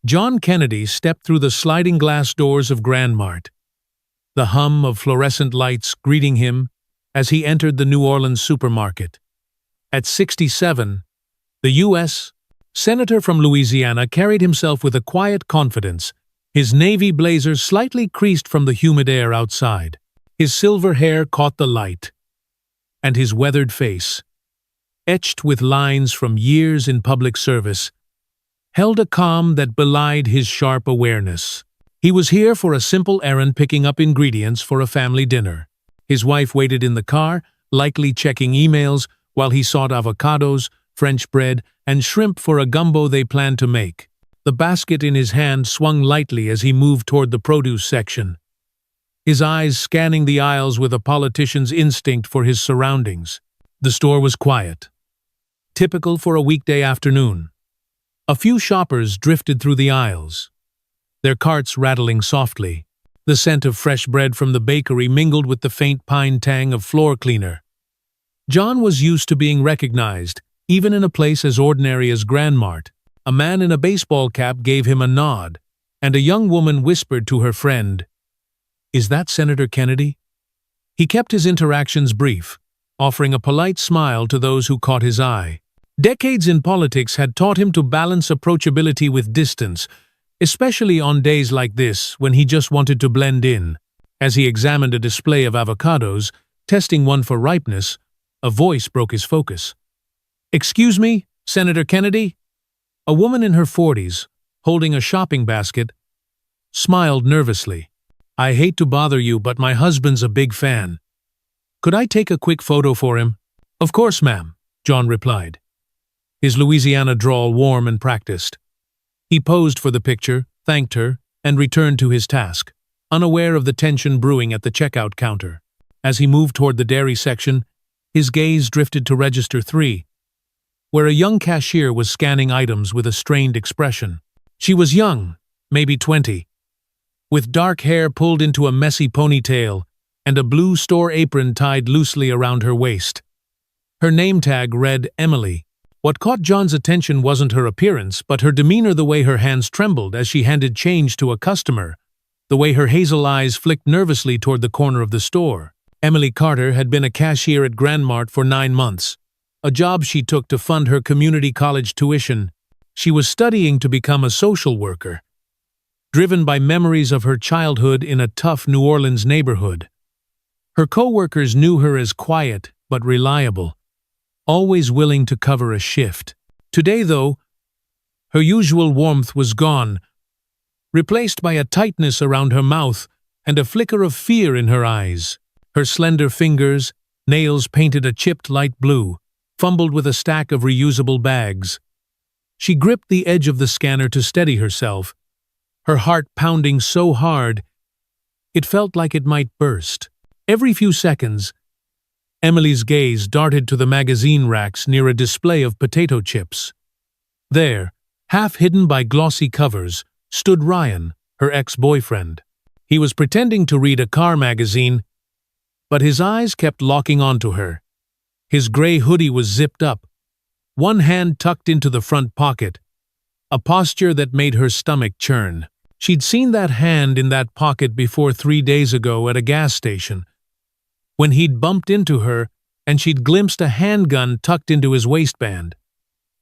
John Kennedy stepped through the sliding glass doors of Grand Mart, the hum of fluorescent lights greeting him as he entered the New Orleans supermarket. At 67, the U.S. Senator from Louisiana carried himself with a quiet confidence, his navy blazer slightly creased from the humid air outside. His silver hair caught the light, and his weathered face, etched with lines from years in public service, held a calm that belied his sharp awareness. He was here for a simple errand, picking up ingredients for a family dinner. His wife waited in the car, likely checking emails, while he sought avocados, French bread, and shrimp for a gumbo they planned to make. The basket in his hand swung lightly as he moved toward the produce section, his eyes scanning the aisles with a politician's instinct for his surroundings. The store was quiet, typical for a weekday afternoon. A few shoppers drifted through the aisles, their carts rattling softly. The scent of fresh bread from the bakery mingled with the faint pine tang of floor cleaner. John was used to being recognized, even in a place as ordinary as Grand Mart. A man in a baseball cap gave him a nod, and a young woman whispered to her friend, "Is that Senator Kennedy?" He kept his interactions brief, offering a polite smile to those who caught his eye. Decades in politics had taught him to balance approachability with distance, especially on days like this when he just wanted to blend in. As he examined a display of avocados, testing one for ripeness, a voice broke his focus. "Excuse me, Senator Kennedy?" A woman in her 40s, holding a shopping basket, smiled nervously. "I hate to bother you, but my husband's a big fan. Could I take a quick photo for him?" "Of course, ma'am," John replied, his Louisiana drawl warm and practiced. He posed for the picture, thanked her, and returned to his task, unaware of the tension brewing at the checkout counter. As he moved toward the dairy section, his gaze drifted to Register 3, where a young cashier was scanning items with a strained expression. She was young, maybe 20, with dark hair pulled into a messy ponytail and a blue store apron tied loosely around her waist. Her name tag read Emily. What caught John's attention wasn't her appearance, but her demeanor, the way her hands trembled as she handed change to a customer, the way her hazel eyes flicked nervously toward the corner of the store. Emily Carter had been a cashier at Grand Mart for 9 months, a job she took to fund her community college tuition. She was studying to become a social worker, driven by memories of her childhood in a tough New Orleans neighborhood. Her co-workers knew her as quiet but reliable, always willing to cover a shift. Today, though, her usual warmth was gone, replaced by a tightness around her mouth and a flicker of fear in her eyes. Her slender fingers, nails painted a chipped light blue, fumbled with a stack of reusable bags. She gripped the edge of the scanner to steady herself, her heart pounding so hard it felt like it might burst. Every few seconds, Emily's gaze darted to the magazine racks near a display of potato chips. There, half hidden by glossy covers, stood Ryan, her ex-boyfriend. He was pretending to read a car magazine, but his eyes kept locking onto her. His gray hoodie was zipped up, one hand tucked into the front pocket, a posture that made her stomach churn. She'd seen that hand in that pocket before 3 days ago at a gas station, when he'd bumped into her and she'd glimpsed a handgun tucked into his waistband.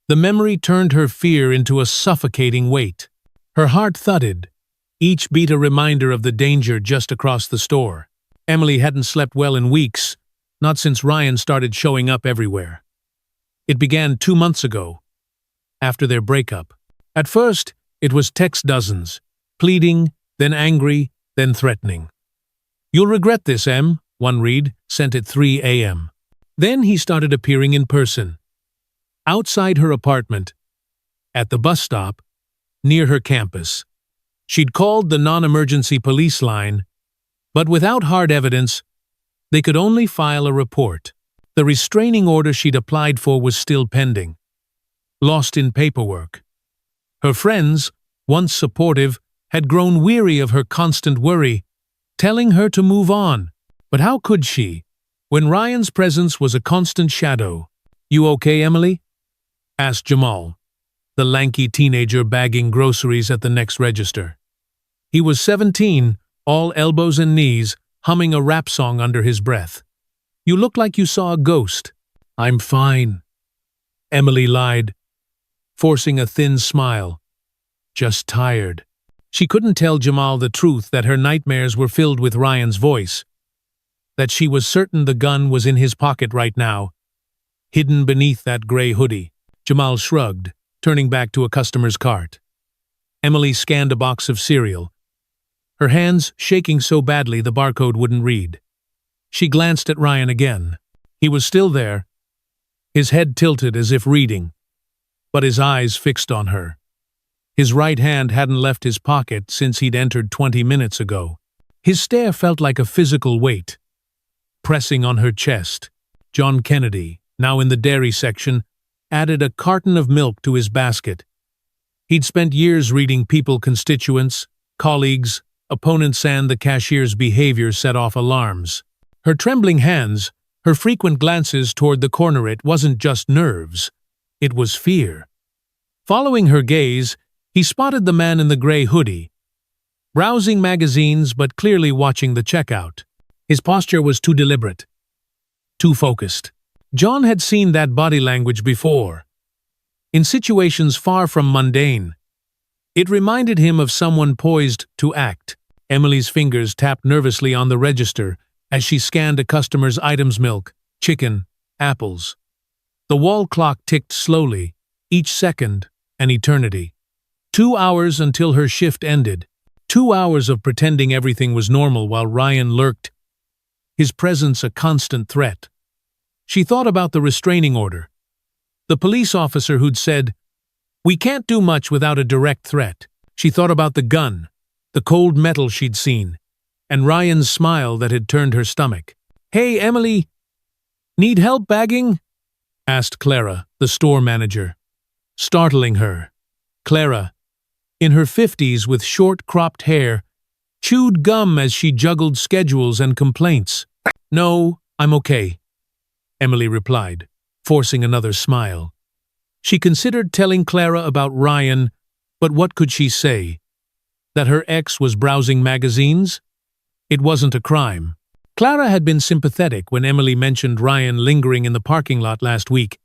The memory turned her fear into a suffocating weight. Her heart thudded, each beat a reminder of the danger just across the store. Emily hadn't slept well in weeks, not since Ryan started showing up everywhere. It began 2 months ago, after their breakup. At first, it was text dozens, pleading, then angry, then threatening. "You'll regret this, Em," one read, sent at 3 a.m. Then he started appearing in person, outside her apartment, at the bus stop, near her campus. She'd called the non-emergency police line, but without hard evidence, they could only file a report. The restraining order she'd applied for was still pending, lost in paperwork. Her friends, once supportive, had grown weary of her constant worry, telling her to move on. But how could she, when Ryan's presence was a constant shadow? "You okay, Emily?" asked Jamal, the lanky teenager bagging groceries at the next register. He was 17, all elbows and knees, humming a rap song under his breath. "You look like you saw a ghost." "I'm fine," Emily lied, forcing a thin smile. "Just tired." She couldn't tell Jamal the truth, that her nightmares were filled with Ryan's voice, that she was certain the gun was in his pocket right now, hidden beneath that gray hoodie. Jamal shrugged, turning back to a customer's cart. Emily scanned a box of cereal, her hands shaking so badly the barcode wouldn't read. She glanced at Ryan again. He was still there, his head tilted as if reading, but his eyes fixed on her. His right hand hadn't left his pocket since he'd entered 20 minutes ago. His stare felt like a physical weight, pressing on her chest. John Kennedy, now in the dairy section, added a carton of milk to his basket. He'd spent years reading people constituents, colleagues, opponents, and the cashier's behavior set off alarms. Her trembling hands, her frequent glances toward the corner, it wasn't just nerves, it was fear. Following her gaze, he spotted the man in the gray hoodie, browsing magazines but clearly watching the checkout. His posture was too deliberate, too focused. John had seen that body language before, in situations far from mundane. It reminded him of someone poised to act. Emily's fingers tapped nervously on the register as she scanned a customer's items: milk, chicken, apples. The wall clock ticked slowly, each second an eternity. 2 hours until her shift ended. 2 hours of pretending everything was normal while Ryan lurked, his presence a constant threat. She thought about the restraining order, the police officer who'd said, "We can't do much without a direct threat." She thought about the gun, the cold metal she'd seen, and Ryan's smile that had turned her stomach. "Hey, Emily, need help bagging?" asked Clara, the store manager, startling her. Clara, in her 50s with short cropped hair, chewed gum as she juggled schedules and complaints. "No, I'm okay," Emily replied, forcing another smile. She considered telling Clara about Ryan, but what could she say? That her ex was browsing magazines? It wasn't a crime. Clara had been sympathetic when Emily mentioned Ryan lingering in the parking lot last week,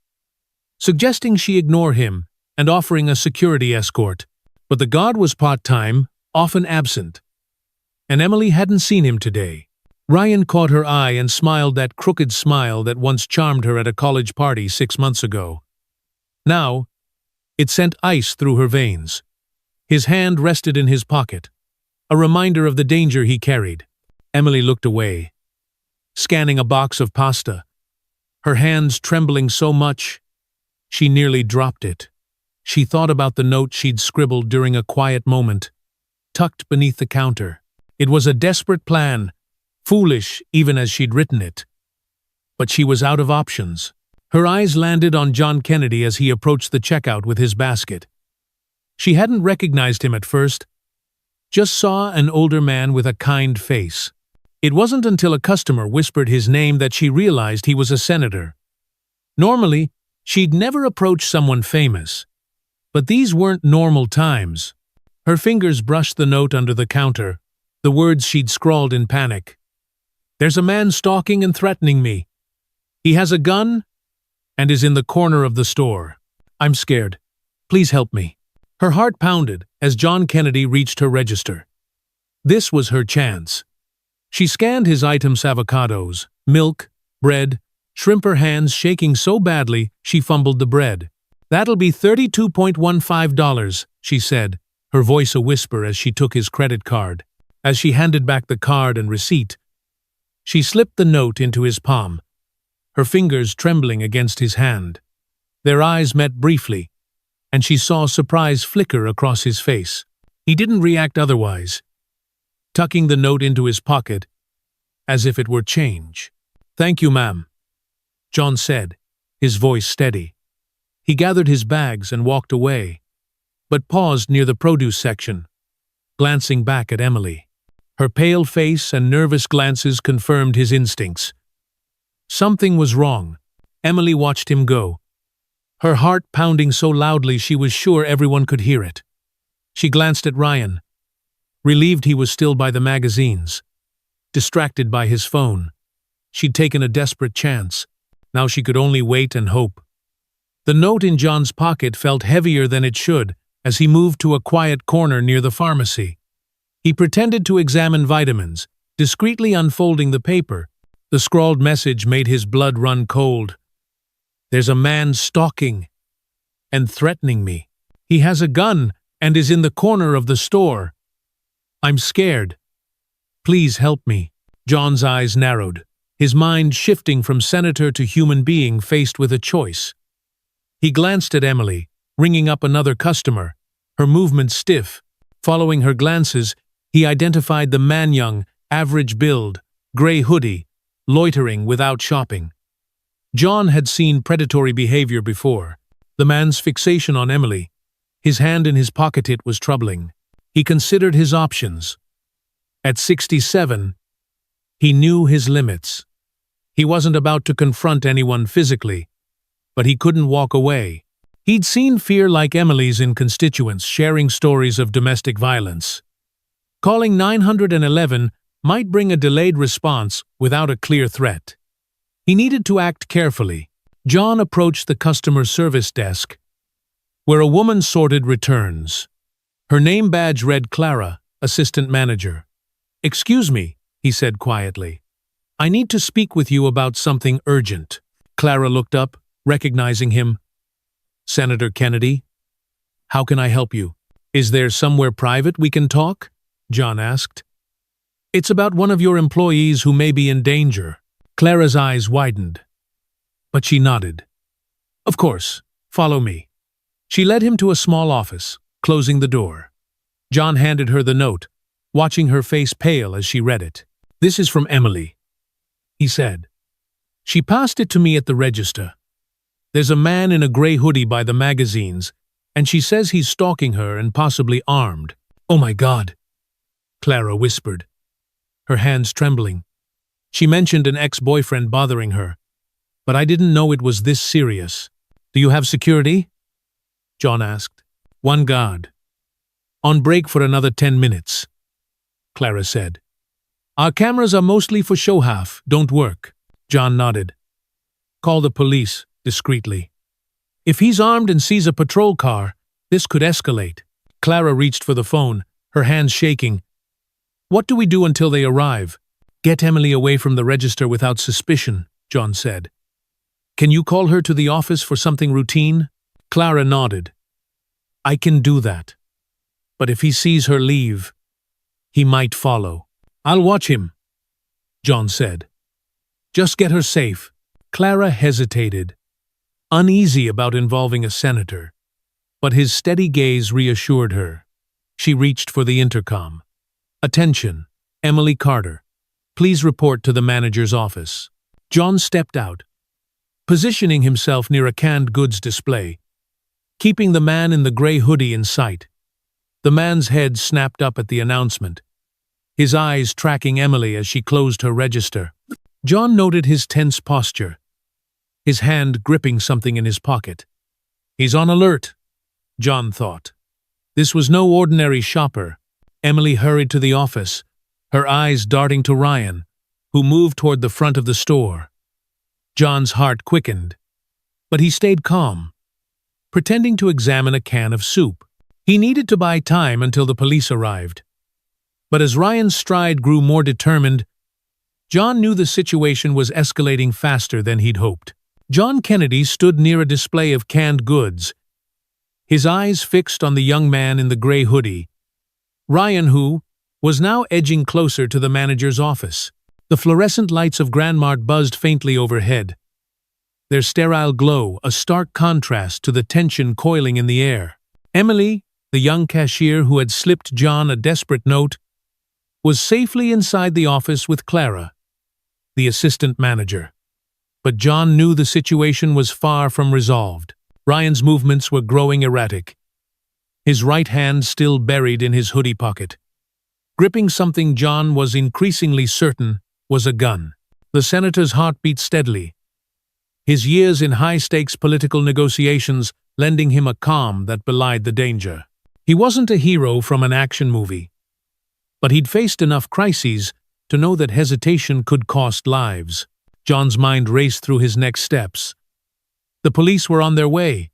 suggesting she ignore him and offering a security escort. But the god was part-time, often absent, and Emily hadn't seen him today. Ryan caught her eye and smiled that crooked smile that once charmed her at a college party 6 months ago. Now, it sent ice through her veins. His hand rested in his pocket, a reminder of the danger he carried. Emily looked away, scanning a box of pasta, her hands trembling so much she nearly dropped it. She thought about the note she'd scribbled during a quiet moment, tucked beneath the counter. It was a desperate plan, foolish even as she'd written it. But she was out of options. Her eyes landed on John Kennedy as he approached the checkout with his basket. She hadn't recognized him at first, just saw an older man with a kind face. It wasn't until a customer whispered his name that she realized he was a senator. Normally, she'd never approach someone famous, but these weren't normal times. Her fingers brushed the note under the counter, the words she'd scrawled in panic. "There's a man stalking and threatening me. He has a gun and is in the corner of the store. I'm scared. Please help me." Her heart pounded as John Kennedy reached her register. This was her chance. She scanned his items: avocados, milk, bread, shrimp, her hands shaking so badly she fumbled the bread. "That'll be $32.15, she said, her voice a whisper as she took his credit card. As she handed back the card and receipt, she slipped the note into his palm, her fingers trembling against his hand. Their eyes met briefly, and she saw surprise flicker across his face. He didn't react otherwise, tucking the note into his pocket as if it were change. "Thank you, ma'am," John said, his voice steady. He gathered his bags and walked away, but paused near the produce section, glancing back at Emily. Her pale face and nervous glances confirmed his instincts. Something was wrong. Emily watched him go, her heart pounding so loudly she was sure everyone could hear it. She glanced at Ryan, relieved he was still by the magazines, distracted by his phone. She'd taken a desperate chance. Now she could only wait and hope. The note in John's pocket felt heavier than it should as he moved to a quiet corner near the pharmacy. He pretended to examine vitamins, discreetly unfolding the paper. The scrawled message made his blood run cold. "There's a man stalking and threatening me. He has a gun and is in the corner of the store. I'm scared. Please help me." John's eyes narrowed, his mind shifting from senator to human being faced with a choice. He glanced at Emily, ringing up another customer, her movements stiff. Following her glances, he identified the man, young, average build, gray hoodie, loitering without shopping. John had seen predatory behavior before. The man's fixation on Emily, his hand in his pocket, it was troubling. He considered his options. At 67, he knew his limits. He wasn't about to confront anyone physically, but he couldn't walk away. He'd seen fear like Emily's in constituents sharing stories of domestic violence. Calling 911 might bring a delayed response without a clear threat. He needed to act carefully. John approached the customer service desk, where a woman sorted returns. Her name badge read Clara, assistant manager. "Excuse me," he said quietly. "I need to speak with you about something urgent." Clara looked up, recognizing him. "Senator Kennedy? How can I help you? Is there somewhere private we can talk?" John asked. "It's about one of your employees who may be in danger." Clara's eyes widened, but she nodded. "Of course, follow me." She led him to a small office, closing the door. John handed her the note, watching her face pale as she read it. "This is from Emily," he said. "She passed it to me at the register. There's a man in a gray hoodie by the magazines, and she says he's stalking her and possibly armed." "Oh my God," Clara whispered, her hands trembling. "She mentioned an ex-boyfriend bothering her, but I didn't know it was this serious." "Do you have security?" John asked. "One guard. On break for another 10 minutes, Clara said. "Our cameras are mostly for show half, don't work." John nodded. "Call the police," discreetly. "If he's armed and sees a patrol car, this could escalate." Clara reached for the phone, her hands shaking. "What do we do until they arrive?" "Get Emily away from the register without suspicion," John said. "Can you call her to the office for something routine?" Clara nodded. "I can do that. But if he sees her leave, he might follow." "I'll watch him," John said. "Just get her safe." Clara hesitated, uneasy about involving a senator, but his steady gaze reassured her. She reached for the intercom. "Attention, Emily Carter. Please report to the manager's office." John stepped out, positioning himself near a canned goods display, keeping the man in the gray hoodie in sight. The man's head snapped up at the announcement, his eyes tracking Emily as she closed her register. John noted his tense posture, his hand gripping something in his pocket. "He's on alert," John thought. This was no ordinary shopper. Emily hurried to the office, her eyes darting to Ryan, who moved toward the front of the store. John's heart quickened, but he stayed calm, pretending to examine a can of soup. He needed to buy time until the police arrived. But as Ryan's stride grew more determined, John knew the situation was escalating faster than he'd hoped. John Kennedy stood near a display of canned goods, his eyes fixed on the young man in the gray hoodie, Ryan, who was now edging closer to the manager's office. The fluorescent lights of Grand Mart buzzed faintly overhead, their sterile glow a stark contrast to the tension coiling in the air. Emily, the young cashier who had slipped John a desperate note, was safely inside the office with Clara, the assistant manager. But John knew the situation was far from resolved. Ryan's movements were growing erratic, his right hand still buried in his hoodie pocket, gripping something John was increasingly certain was a gun. The senator's heart beat steadily, his years in high-stakes political negotiations lending him a calm that belied the danger. He wasn't a hero from an action movie, but he'd faced enough crises to know that hesitation could cost lives. John's mind raced through his next steps. The police were on their way,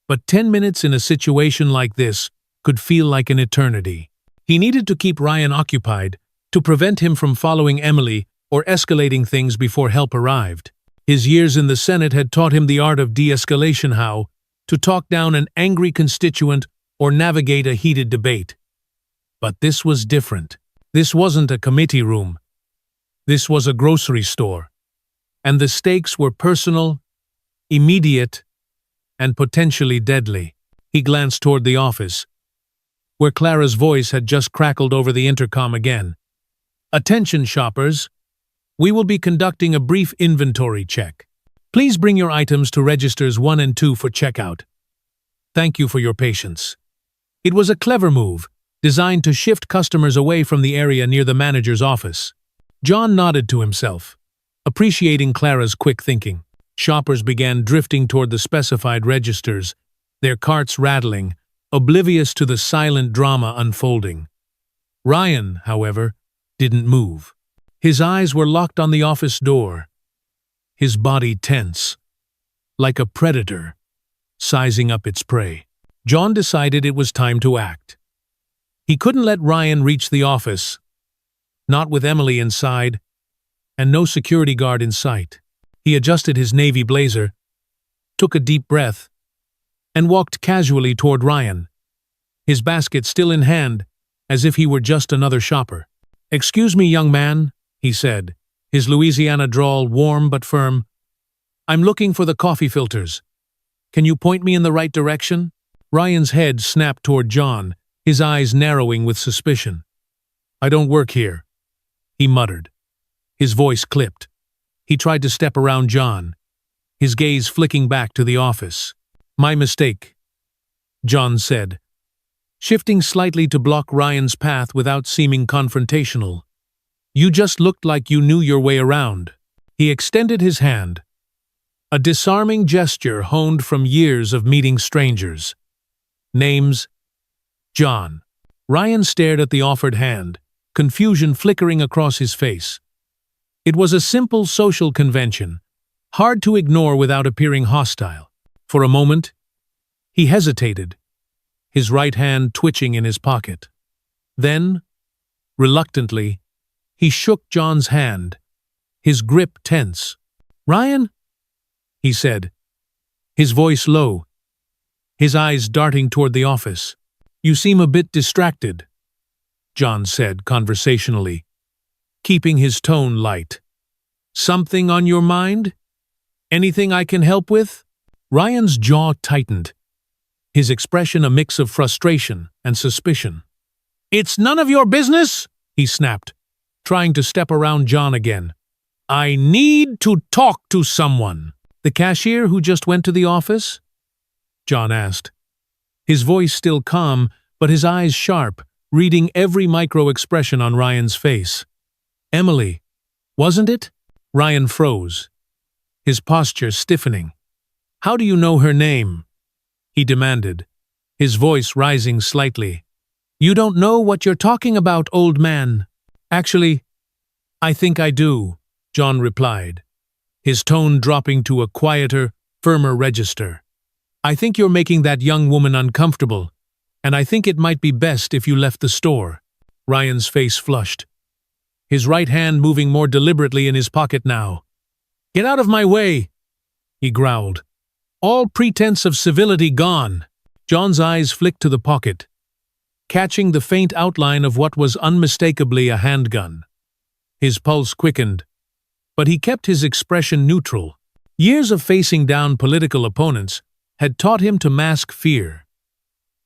but 10 minutes in a situation like this could feel like an eternity. He needed to keep Ryan occupied to prevent him from following Emily or escalating things before help arrived. His years in the Senate had taught him the art of de-escalation, how to talk down an angry constituent or navigate a heated debate. But this was different. This wasn't a committee room. This was a grocery store. And the stakes were personal, immediate, and potentially deadly. He glanced toward the office, where Clara's voice had just crackled over the intercom again. "Attention, shoppers. We will be conducting a brief inventory check. Please bring your items to registers 1 and 2 for checkout. Thank you for your patience." It was a clever move, designed to shift customers away from the area near the manager's office. John nodded to himself, appreciating Clara's quick thinking. Shoppers began drifting toward the specified registers, their carts rattling, oblivious to the silent drama unfolding. Ryan, however, didn't move. His eyes were locked on the office door, his body tense, like a predator, sizing up its prey. John decided it was time to act. He couldn't let Ryan reach the office, not with Emily inside, and no security guard in sight. He adjusted his navy blazer, took a deep breath, and walked casually toward Ryan, his basket still in hand, as if he were just another shopper. "Excuse me, young man," he said, his Louisiana drawl warm but firm. "I'm looking for the coffee filters. Can you point me in the right direction?" Ryan's head snapped toward John, his eyes narrowing with suspicion. "I don't work here," he muttered. His voice clipped. He tried to step around John, his gaze flicking back to the office. "My mistake," John said, shifting slightly to block Ryan's path without seeming confrontational. "You just looked like you knew your way around." He extended his hand, a disarming gesture honed from years of meeting strangers. "Name's John." Ryan stared at the offered hand, confusion flickering across his face. It was a simple social convention, hard to ignore without appearing hostile. For a moment, he hesitated, his right hand twitching in his pocket. Then, reluctantly, he shook John's hand, his grip tense. "Ryan?" he said, his voice low, his eyes darting toward the office. "You seem a bit distracted," John said conversationally, keeping his tone light. "Something on your mind? Anything I can help with?" Ryan's jaw tightened, his expression a mix of frustration and suspicion. "It's none of your business," he snapped, trying to step around John again. "I need to talk to someone." "The cashier who just went to the office?" John asked, his voice still calm, but his eyes sharp, reading every micro-expression on Ryan's face. "Emily, wasn't it?" Ryan froze, his posture stiffening. "How do you know her name?" he demanded, his voice rising slightly. "You don't know what you're talking about, old man." "Actually, I think I do," John replied, his tone dropping to a quieter, firmer register. "I think you're making that young woman uncomfortable, and I think it might be best if you left the store." Ryan's face flushed, his right hand moving more deliberately in his pocket now. "Get out of my way," he growled. "All pretense of civility gone." John's eyes flicked to the pocket, catching the faint outline of what was unmistakably a handgun. His pulse quickened, but he kept his expression neutral. Years of facing down political opponents had taught him to mask fear,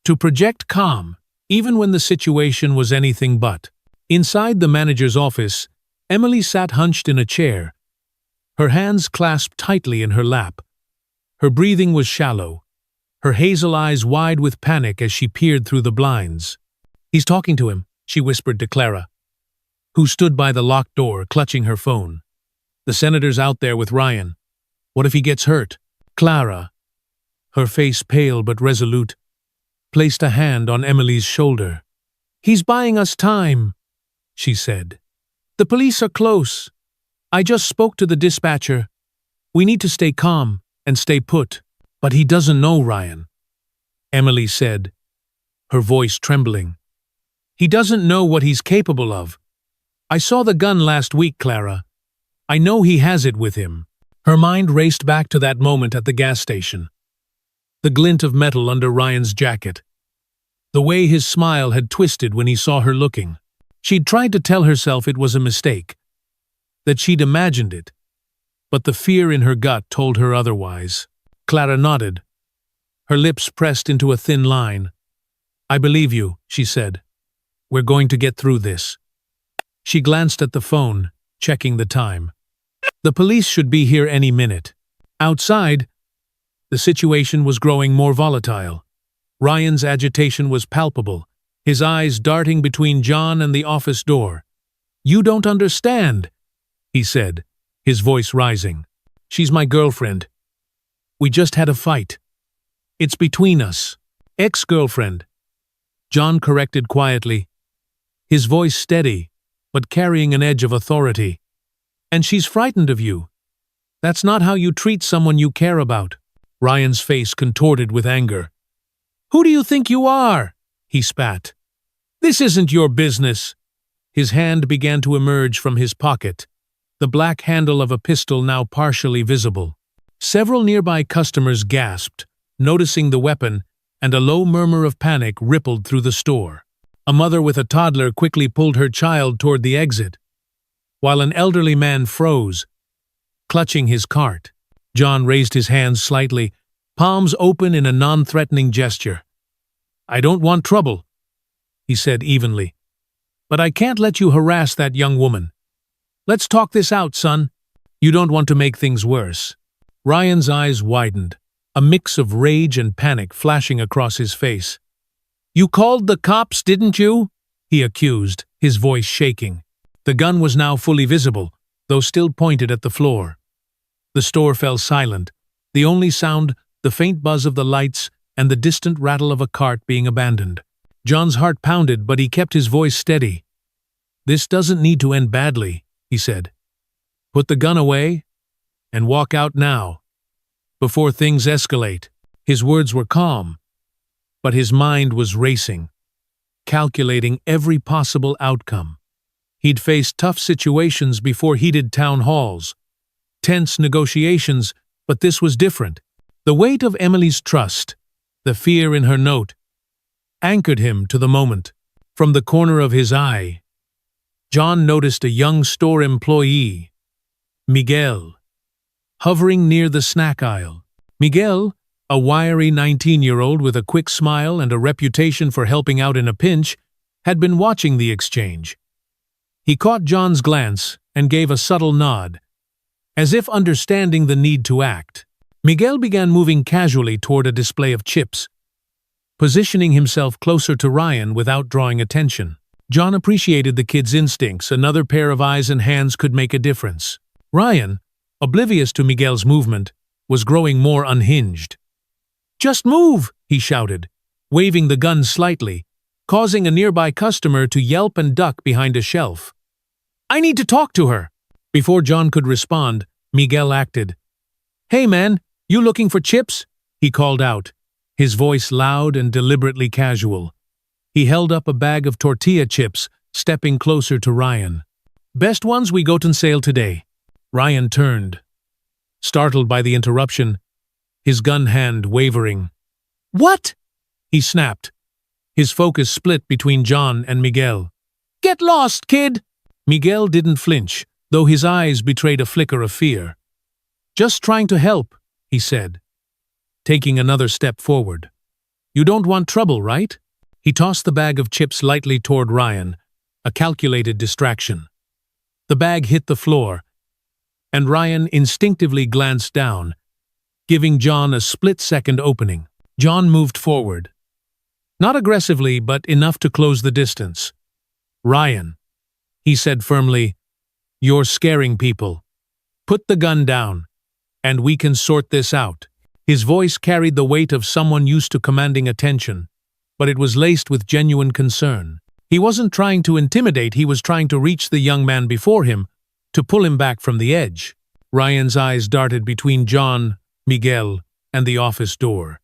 to project calm, even when the situation was anything but. Inside the manager's office, Emily sat hunched in a chair, her hands clasped tightly in her lap. Her breathing was shallow, her hazel eyes wide with panic as she peered through the blinds. "He's talking to him," she whispered to Clara, who stood by the locked door, clutching her phone. "The senator's out there with Ryan." What if he gets hurt? Clara, her face pale but resolute, placed a hand on Emily's shoulder. "He's buying us time," she said. "The police are close. I just spoke to the dispatcher. We need to stay calm and stay put." "But he doesn't know, Ryan," Emily said, her voice trembling. "He doesn't know what he's capable of. I saw the gun last week, Clara. I know he has it with him." Her mind raced back to that moment at the gas station. The glint of metal under Ryan's jacket. The way his smile had twisted when he saw her looking. She'd tried to tell herself it was a mistake, that she'd imagined it, but the fear in her gut told her otherwise. Clara nodded, her lips pressed into a thin line. "I believe you," she said. "We're going to get through this." She glanced at the phone, checking the time. The police should be here any minute. Outside, the situation was growing more volatile. Ryan's agitation was palpable, his eyes darting between John and the office door. "You don't understand," he said, his voice rising. "She's my girlfriend. We just had a fight. It's between us." "Ex-girlfriend," John corrected quietly, his voice steady, but carrying an edge of authority. "And she's frightened of you. That's not how you treat someone you care about." Ryan's face contorted with anger. "Who do you think you are?" he spat. "This isn't your business." His hand began to emerge from his pocket, the black handle of a pistol now partially visible. Several nearby customers gasped, noticing the weapon, and a low murmur of panic rippled through the store. A mother with a toddler quickly pulled her child toward the exit, while an elderly man froze, clutching his cart. John raised his hands slightly, palms open in a non-threatening gesture. "I don't want trouble," he said evenly, "but I can't let you harass that young woman. Let's talk this out, son. You don't want to make things worse." Ryan's eyes widened, a mix of rage and panic flashing across his face. "You called the cops, didn't you?" he accused, his voice shaking. The gun was now fully visible, though still pointed at the floor. The store fell silent, the only sound the faint buzz of the lights and the distant rattle of a cart being abandoned. John's heart pounded, but he kept his voice steady. "This doesn't need to end badly," he said. "Put the gun away and walk out now, before things escalate." His words were calm, but his mind was racing, calculating every possible outcome. He'd faced tough situations before heated town halls, tense negotiations, but this was different. The weight of Emily's trust, the fear in her note, anchored him to the moment. From the corner of his eye, John noticed a young store employee, Miguel, hovering near the snack aisle. Miguel, a wiry 19-year-old with a quick smile and a reputation for helping out in a pinch, had been watching the exchange. He caught John's glance and gave a subtle nod, as if understanding the need to act. Miguel began moving casually toward a display of chips, positioning himself closer to Ryan without drawing attention. John appreciated the kid's instincts. Another pair of eyes and hands could make a difference. Ryan, oblivious to Miguel's movement, was growing more unhinged. "Just move!" he shouted, waving the gun slightly, causing a nearby customer to yelp and duck behind a shelf. "I need to talk to her!" Before John could respond, Miguel acted. "Hey man, you looking for chips?" he called out, his voice loud and deliberately casual. He held up a bag of tortilla chips, stepping closer to Ryan. "Best ones we got on sale today." Ryan turned, startled by the interruption, his gun hand wavering. "What?" he snapped, his focus split between John and Miguel. "Get lost, kid!" Miguel didn't flinch, though his eyes betrayed a flicker of fear. "Just trying to help," he said, taking another step forward. "You don't want trouble, right?" He tossed the bag of chips lightly toward Ryan, a calculated distraction. The bag hit the floor, and Ryan instinctively glanced down, giving John a split-second opening. John moved forward. Not aggressively, but enough to close the distance. "Ryan," he said firmly, "you're scaring people. Put the gun down." and we can sort this out." His voice carried the weight of someone used to commanding attention, but it was laced with genuine concern. He wasn't trying to intimidate, he was trying to reach the young man before him, to pull him back from the edge. Ryan's eyes darted between John, Miguel, and the office door.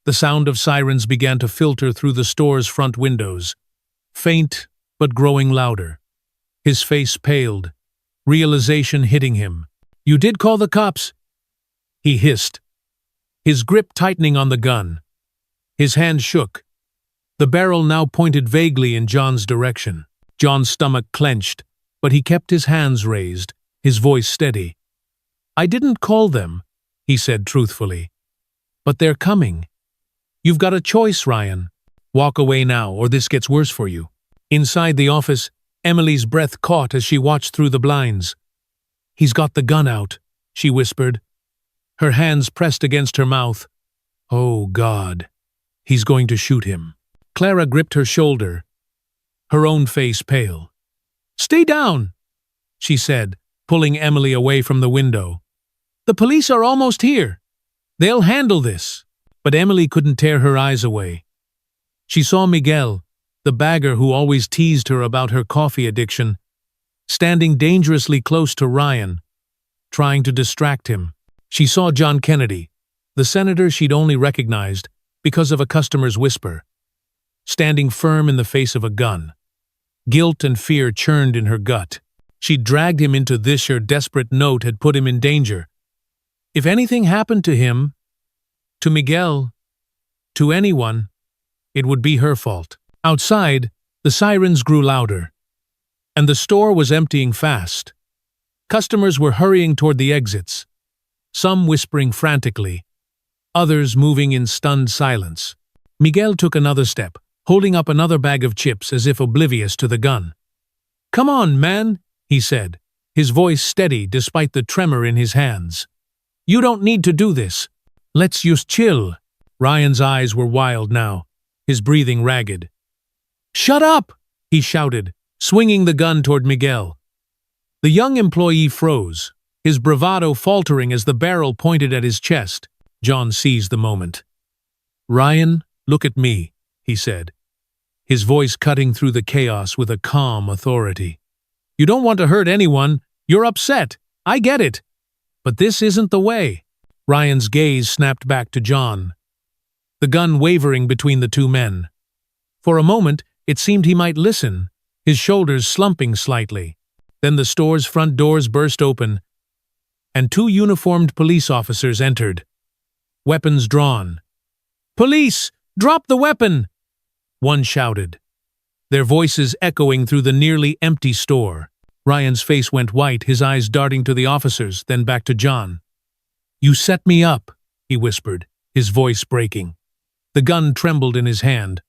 The sound of sirens began to filter through the store's front windows, faint but growing louder. His face paled, realization hitting him. "You did call the cops?" he hissed, his grip tightening on the gun. His hand shook. The barrel now pointed vaguely in John's direction. John's stomach clenched, but he kept his hands raised, his voice steady. "I didn't call them," he said truthfully. "But they're coming. You've got a choice, Ryan. Walk away now, or this gets worse for you." Inside the office, Emily's breath caught as she watched through the blinds. "He's got the gun out," she whispered, her hands pressed against her mouth. "Oh, God. He's going to shoot him." Clara gripped her shoulder, her own face pale. "Stay down," she said, pulling Emily away from the window. "The police are almost here. They'll handle this." But Emily couldn't tear her eyes away. She saw Miguel, the bagger who always teased her about her coffee addiction, standing dangerously close to Ryan, trying to distract him. She saw John Kennedy, the senator she'd only recognized because of a customer's whisper, standing firm in the face of a gun. Guilt and fear churned in her gut. She'd dragged him into this, her desperate note had put him in danger. If anything happened to him, to Miguel, to anyone, it would be her fault. Outside, the sirens grew louder, and the store was emptying fast. Customers were hurrying toward the exits, some whispering frantically, others moving in stunned silence. Miguel took another step, holding up another bag of chips as if oblivious to the gun. "Come on, man," he said, his voice steady despite the tremor in his hands. "You don't need to do this. Let's just chill." Ryan's eyes were wild now, his breathing ragged. "Shut up!" he shouted, swinging the gun toward Miguel. The young employee froze, his bravado faltering as the barrel pointed at his chest. John seized the moment. "Ryan, look at me," he said, his voice cutting through the chaos with a calm authority. "You don't want to hurt anyone. You're upset. I get it. But this isn't the way." Ryan's gaze snapped back to John, the gun wavering between the two men. For a moment, it seemed he might listen, his shoulders slumping slightly. Then the store's front doors burst open, and two uniformed police officers entered, weapons drawn. "Police! Drop the weapon!" one shouted, their voices echoing through the nearly empty store. Ryan's face went white, his eyes darting to the officers, then back to John. "You set me up," he whispered, his voice breaking. The gun trembled in his hand,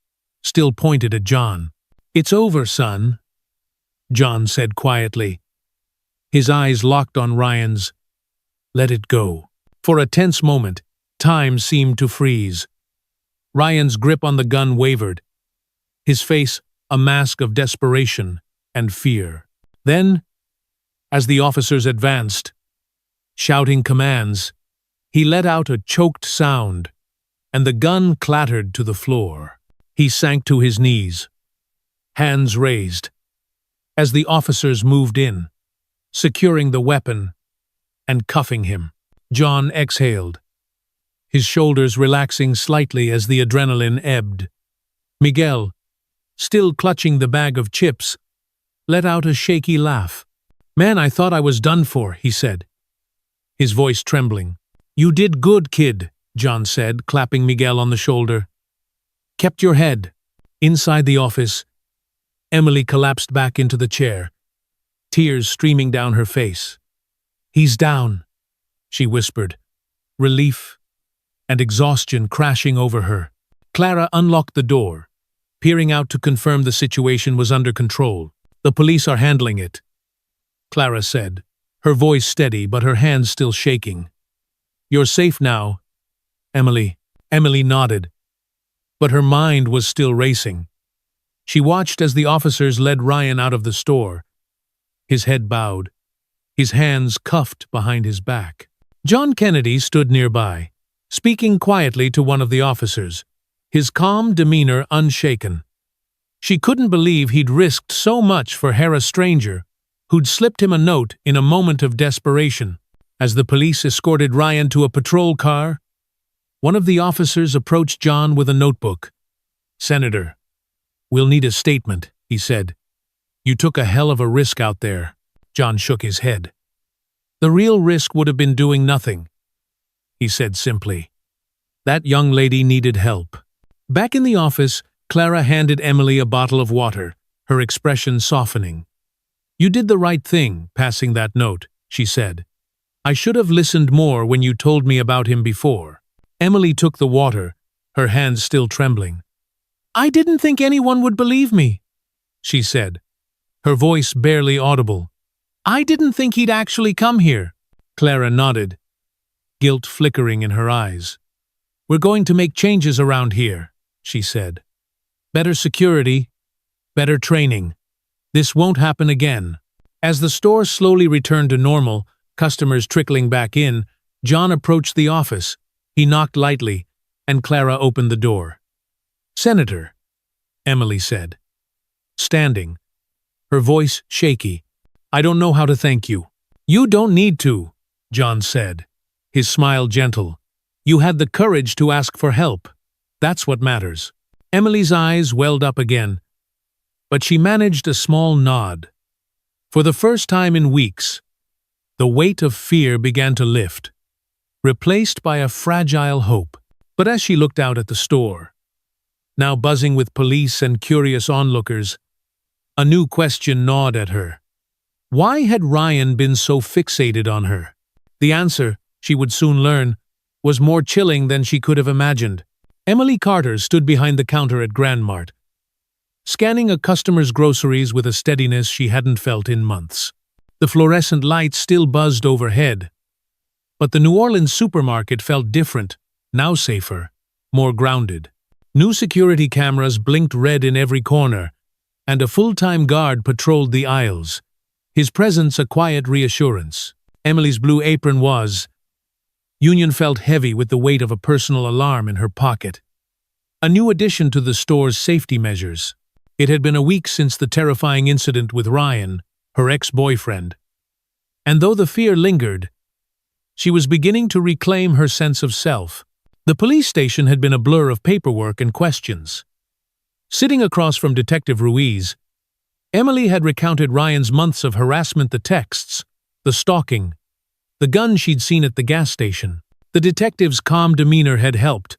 still pointed at John. "It's over, son," John said quietly. His eyes locked on Ryan's. "Let it go." For a tense moment, time seemed to freeze. Ryan's grip on the gun wavered, his face a mask of desperation and fear. Then, as the officers advanced, shouting commands, he let out a choked sound, and the gun clattered to the floor. He sank to his knees, hands raised, as the officers moved in, securing the weapon and cuffing him. John exhaled, his shoulders relaxing slightly as the adrenaline ebbed. Miguel, still clutching the bag of chips, let out a shaky laugh. "Man, I thought I was done for," he said, his voice trembling. "You did good, kid," John said, clapping Miguel on the shoulder. "Kept your head." Inside the office, Emily collapsed back into the chair, tears streaming down her face. "He's down," she whispered, relief and exhaustion crashing over her. Clara unlocked the door, peering out to confirm the situation was under control. "The police are handling it," Clara said, her voice steady but her hands still shaking. "You're safe now, Emily." Emily nodded, but her mind was still racing. She watched as the officers led Ryan out of the store, his head bowed, his hands cuffed behind his back. John Kennedy stood nearby, speaking quietly to one of the officers, his calm demeanor unshaken. She couldn't believe he'd risked so much for a stranger who'd slipped him a note in a moment of desperation. As the police escorted Ryan to a patrol car, one of the officers approached John with a notebook. "Senator, we'll need a statement," he said. "You took a hell of a risk out there." John shook his head. "The real risk would have been doing nothing," he said simply. "That young lady needed help." Back in the office, Clara handed Emily a bottle of water, her expression softening. "You did the right thing, passing that note," she said. "I should have listened more when you told me about him before." Emily took the water, her hands still trembling. "I didn't think anyone would believe me," she said, her voice barely audible. "I didn't think he'd actually come here." Clara nodded, guilt flickering in her eyes. "We're going to make changes around here," she said. "Better security, better training. This won't happen again." As the store slowly returned to normal, customers trickling back in, John approached the office. He knocked lightly, and Clara opened the door. "Senator," Emily said, standing, her voice shaky. "I don't know how to thank you." "You don't need to," John said, his smile gentle. "You had the courage to ask for help. That's what matters." Emily's eyes welled up again, but she managed a small nod. For the first time in weeks, the weight of fear began to lift, replaced by a fragile hope. But as she looked out at the store, now buzzing with police and curious onlookers, a new question gnawed at her. Why had Ryan been so fixated on her? The answer, she would soon learn, was more chilling than she could have imagined. Emily Carter stood behind the counter at Grand Mart, scanning a customer's groceries with a steadiness she hadn't felt in months. The fluorescent lights still buzzed overhead, but the New Orleans supermarket felt different, now safer, more grounded. New security cameras blinked red in every corner, and a full-time guard patrolled the aisles, his presence a quiet reassurance. Emily's blue apron was. Union felt heavy with the weight of a personal alarm in her pocket. A new addition to the store's safety measures. It had been a week since the terrifying incident with Ryan, her ex-boyfriend. And though the fear lingered, she was beginning to reclaim her sense of self. The police station had been a blur of paperwork and questions. Sitting across from Detective Ruiz, Emily had recounted Ryan's months of harassment, the texts, the stalking, the gun she'd seen at the gas station. The detective's calm demeanor had helped,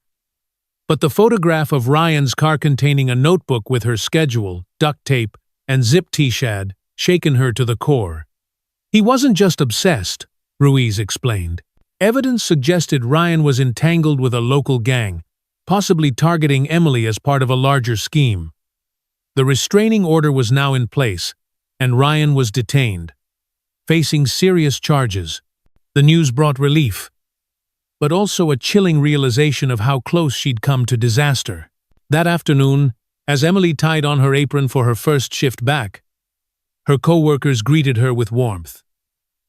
but the photograph of Ryan's car containing a notebook with her schedule, duct tape, and zip tee had shaken her to the core. He wasn't just obsessed, Ruiz explained. Evidence suggested Ryan was entangled with a local gang, possibly targeting Emily as part of a larger scheme. The restraining order was now in place, and Ryan was detained, facing serious charges. The news brought relief, but also a chilling realization of how close she'd come to disaster. That afternoon, as Emily tied on her apron for her first shift back, her co-workers greeted her with warmth.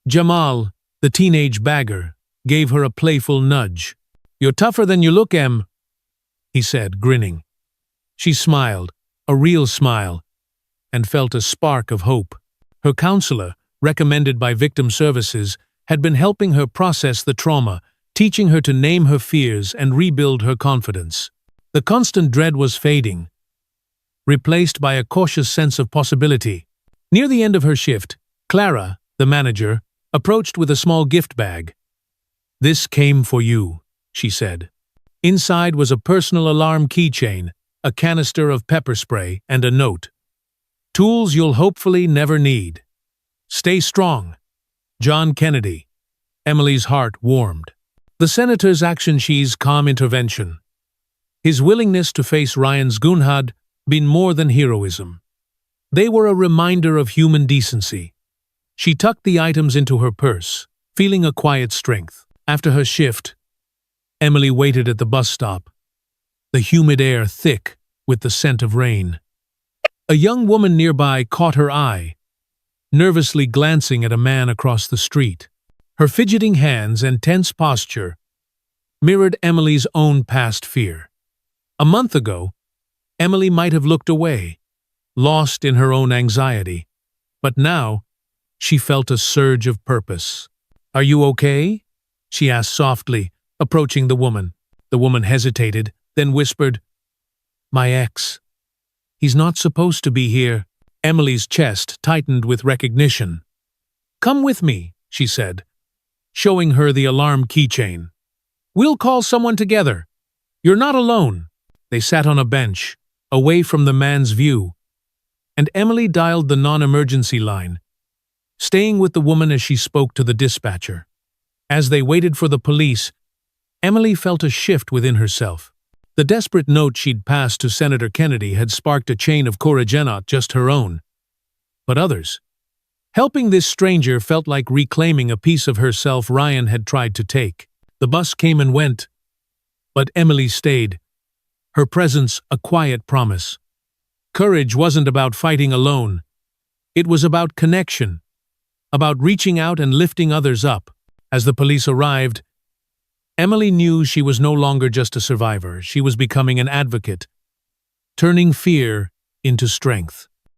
Jamal, the teenage bagger, gave her a playful nudge. "You're tougher than you look, Em," he said, grinning. She smiled, a real smile, and felt a spark of hope. Her counselor, recommended by Victim Services, had been helping her process the trauma, teaching her to name her fears and rebuild her confidence. The constant dread was fading, replaced by a cautious sense of possibility. Near the end of her shift, Clara, the manager, approached with a small gift bag. "This came for you," she said. Inside was a personal alarm keychain, a canister of pepper spray, and a note. "Tools you'll hopefully never need. Stay strong. John Kennedy." Emily's heart warmed. The senator's action, she's calm intervention. His willingness to face Ryan's goon had been more than heroism. They were a reminder of human decency. She tucked the items into her purse, feeling a quiet strength. After her shift, Emily waited at the bus stop, the humid air thick with the scent of rain. A young woman nearby caught her eye, nervously glancing at a man across the street. Her fidgeting hands and tense posture mirrored Emily's own past fear. A month ago, Emily might have looked away, lost in her own anxiety. But now, she felt a surge of purpose. "Are you okay?" she asked softly, approaching the woman. The woman hesitated, then whispered, "My ex. He's not supposed to be here." Emily's chest tightened with recognition. "Come with me," she said, showing her the alarm keychain. "We'll call someone together. You're not alone." They sat on a bench, away from the man's view, and Emily dialed the non-emergency line, staying with the woman as she spoke to the dispatcher. As they waited for the police, Emily felt a shift within herself. The desperate note she'd passed to Senator Kennedy had sparked a chain of courage not just her own, but others. Helping this stranger felt like reclaiming a piece of herself Ryan had tried to take. The bus came and went, but Emily stayed, her presence a quiet promise. Courage wasn't about fighting alone. It was about connection, about reaching out and lifting others up. As the police arrived, Emily knew she was no longer just a survivor. She was becoming an advocate, turning fear into strength.